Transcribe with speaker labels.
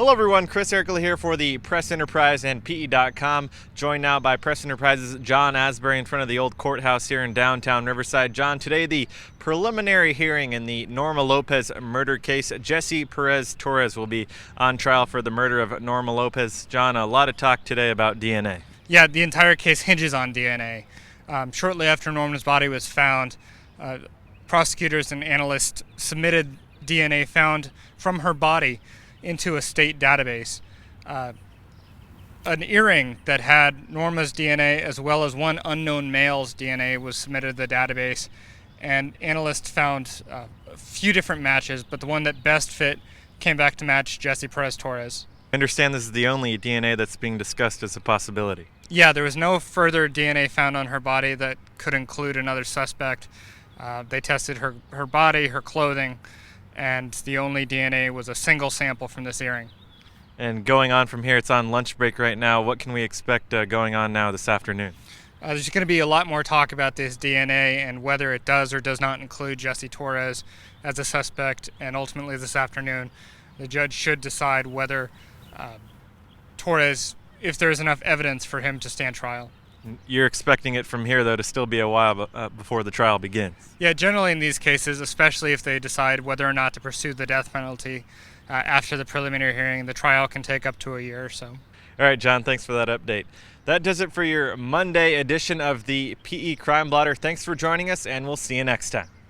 Speaker 1: Hello everyone, Chris Ericla here for the Press Enterprise and PE.com, joined now by Press Enterprise's John Asbury in front of the old courthouse here in downtown Riverside. John, today the preliminary hearing in the Norma Lopez murder case. Jesse Perez Torres will be on trial for the murder of Norma Lopez. John, a lot of talk today about DNA.
Speaker 2: Yeah, the entire case hinges on DNA. Shortly after Norma's body was found, prosecutors and analysts submitted DNA found from her body into a state database. An earring that had Norma's DNA as well as one unknown male's DNA was submitted to the database, and analysts found a few different matches, but the one that best fit came back to match Jesse Perez Torres.
Speaker 1: I understand this is the only DNA that's being discussed as a possibility.
Speaker 2: Yeah, there was no further DNA found on her body that could include another suspect. They tested her body, her clothing, and the only DNA was a single sample from this earring.
Speaker 1: And going on from here, it's on lunch break right now. What can we expect going on now this afternoon?
Speaker 2: There's going to be a lot more talk about this DNA and whether it does or does not include Jesse Torres as a suspect, and ultimately this afternoon the judge should decide whether Torres, if there is enough evidence for him to stand trial.
Speaker 1: You're expecting it from here, though, to still be a while before the trial begins.
Speaker 2: Yeah, generally in these cases, especially if they decide whether or not to pursue the death penalty after the preliminary hearing, the trial can take up to a year or so.
Speaker 1: All right, John, thanks for that update. That does it for your Monday edition of the PE Crime Blotter. Thanks for joining us, and we'll see you next time.